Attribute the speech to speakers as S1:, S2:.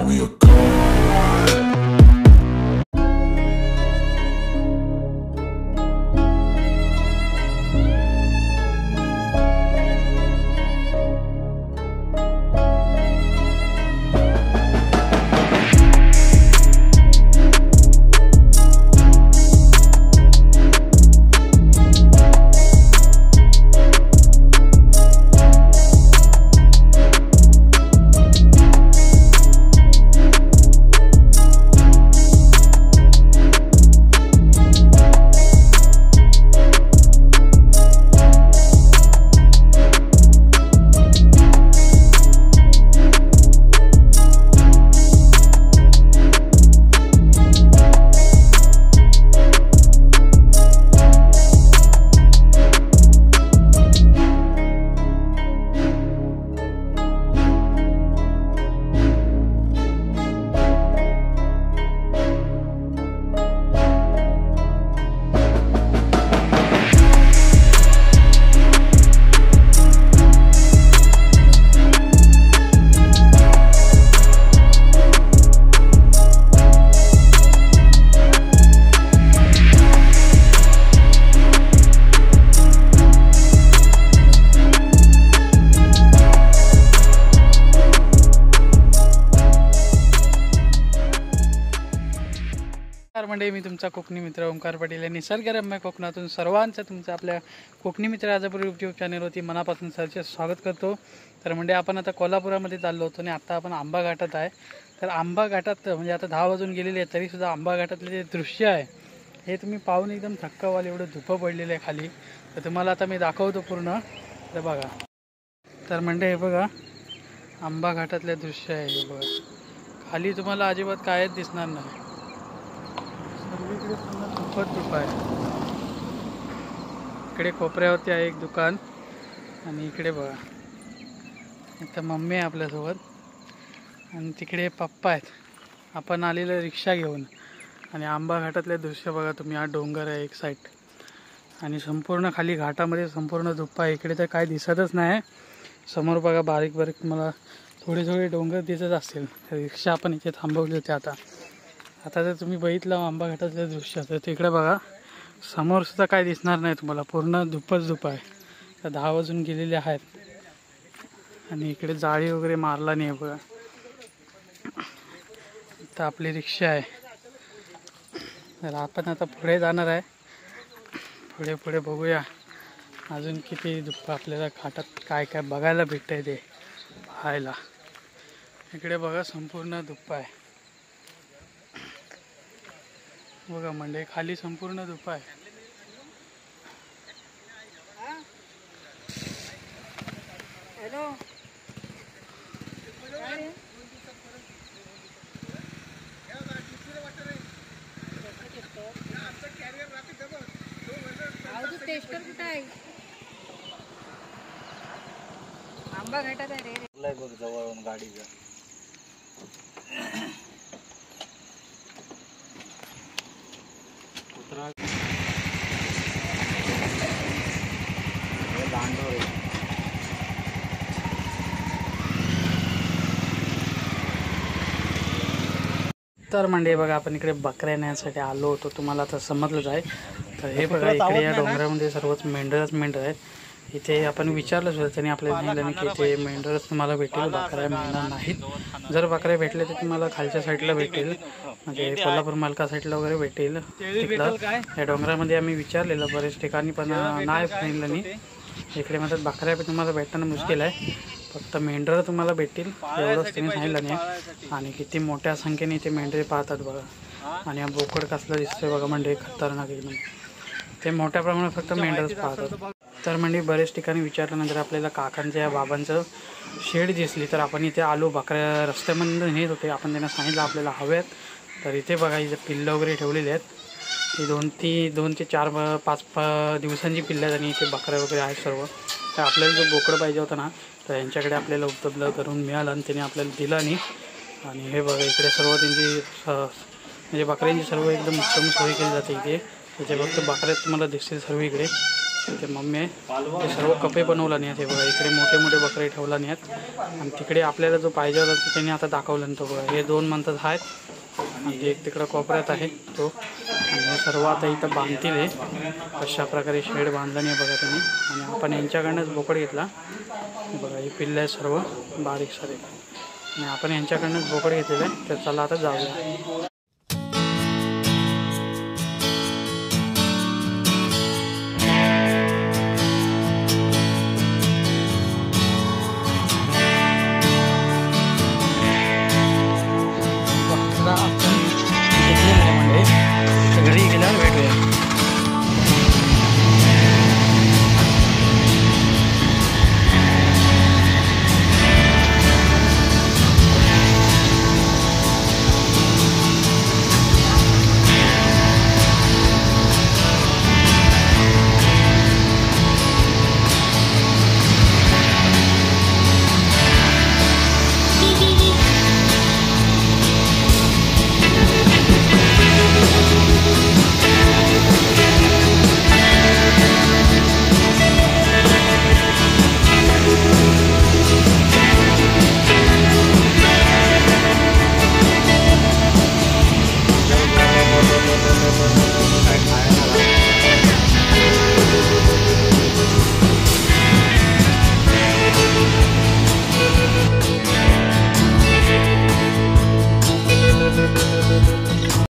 S1: we are gone.
S2: मंडळी, मी तुमचा कोकणी मित्र ओंकार पाटील आणि निसर्गरम्य कोकणातून सर्वांचं तुमचं आपल्या कोकणी मित्र राजापूर यूट्यूब चॅनलवरती मनापासून सरचे स्वागत करतो. तर म्हणजे आपण आता कोल्हापुरामध्ये चाललो होतो आणि आता आपण आंबा घाटात आहे. तर आंबा घाटात म्हणजे आता 10 वाजून गेलेले आहे तरीसुद्धा आंबा घाटातले जे दृश्य आहे हे तुम्ही पाहून एकदम थक्का व्हाल, एवढं धुपं पडलेलं आहे खाली. तर तुम्हाला आता मी दाखवतो पूर्ण. तर बघा, तर म्हणजे हे बघा आंबा घाटातले दृश्य आहे. हे बघा खाली तुम्हाला अजिबात कायच दिसणार नाही, सर्वीकडे पुन्हा धुपत धुप आहे. इकडे कोपऱ्यावरती आहे एक दुकान आणि इकडे बघा इथं मम्मी आहे आपल्यासोबत आणि तिकडे पप्पा आहेत. आपण आलेलं रिक्षा घेऊन आणि आंबा घाटातले दृश्य बघा तुम्ही. हा डोंगर आहे एक साईड आणि संपूर्ण खाली घाटामध्ये संपूर्ण धुप्पा आहे. इकडे तर काय दिसतच नाही. समोर बघा बारीक बारीक मला थोडे थोडे डोंगर दिसत असतील. रिक्षा आपण इथे थांबवली होती. आता जर तुम्ही बघितलं आंबा घाटातलं दृश्य तर तिकडे बघा समोर सुद्धा काय दिसणार नाही तुम्हाला, पूर्ण धुपच धुप आहे. तर 10 वाजून गेलेले आहेत आणि इकडे जाळी वगैरे मारला नाही बघा. तर आपली रिक्षा आहे. तर आपण आता पुढे जाणार आहे. पुढे पुढे बघूया अजून किती धुप्प आपल्याला घाटात काय काय बघायला भेटतंय ते पाहायला. इकडे बघा संपूर्ण धुप्प आहे बघा. म्हणजे खाली संपूर्ण धुपं आहे.
S3: हॅलो, टेस्टर कुठं आहे? आंबा घाटात आहे रे.
S4: बघ जवळून गाडीचा
S2: तर म्हणजे बघा आपण इकडे बकऱ्या नेण्यासाठी आलो होतो, तुम्हाला आता समजलंच आहे. तर हे बघा इकडे या डोंगरामध्ये सर्वच मेंढरच मेंढर आहेत. इथे आपण विचारलं सुद्धा त्यांनी आपल्याला सांगितलं नाही की इथे मेंढरच तुम्हाला भेटेल, बकऱ्या मिळणार नाहीत. जर बकऱ्या भेटले तर तुम्हाला खालच्या साईडला भेटेल, म्हणजे कोल्हापूर मालका साईडला वगैरे भेटेल. तिकडं या डोंगरामध्ये आम्ही विचारलेलं बरेच ठिकाणी पण नाही सांगितलं नाही. इकडे म्हणतात बकऱ्या तुम्हाला भेटणं मुश्किल आहे, फक्त मेंढरं तुम्हाला भेटतील एवढंच त्यांनी सांगितलं नाही. आणि किती मोठ्या संख्येने इथे मेंढरे पाहतात बघा. आणि हा बोकड कसला दिसतोय बघा, म्हणजे खतरनाक एकदम. ते मोठ्या प्रमाणात फक्त मेंढरच पाहतात. तर म्हणजे बरेच ठिकाणी विचारल्यानंतर आपल्याला काकांच्या या बाबांचं शेड दिसली. तर आपण इथे आलो, बकऱ्या रस्त्यामध्ये नेत होते. आपण त्यांना सांगितलं आपल्याला हव्यात. तर इथे बघा इथे पिल्लं वगैरे ठेवलेली आहेत. ती 2 ते 4-5 दिवसांची पिल्लं आहेत आणि इथे बकऱ्या वगैरे आहेत सर्व. तर आपल्याला जो बोकड पाहिजे होता ना तर यांच्याकडे आपल्याला उपलब्ध करून मिळालं आणि त्याने आपल्याला दिलं नाही. आणि हे बघा इकडे सर्व त्यांची म्हणजे बकऱ्यांची सर्व एकदम उत्तम सोय केली जाते इथे. त्याचे फक्त बकऱ्या तुम्हाला दिसतील सर्व इकडे. ते मम्मी आहे ते सर्व कपे बनवला नाही आहेत. हे बघा इकडे मोठे मोठे बकरे ठेवला नाही आहेत आणि तिकडे आपल्याला जो पाहिजे होता तो त्यांनी आता दाखवला नाही. तो बघा हे 2 म्हणतात आहेत आणि एक तिकडं कोपऱ्यात आहे तो. आणि हे सर्व आता इथं बांधतील आहे. अशा प्रकारे शेड बांधला नाही बघा त्यांनी. आणि आपण यांच्याकडनंच बोकड घेतला. बघा ही पिल्लं आहे सर्व बारीक सारीक आणि आपण यांच्याकडनंच बोकड घेतलेलं आहे. तर चला आता जाऊया.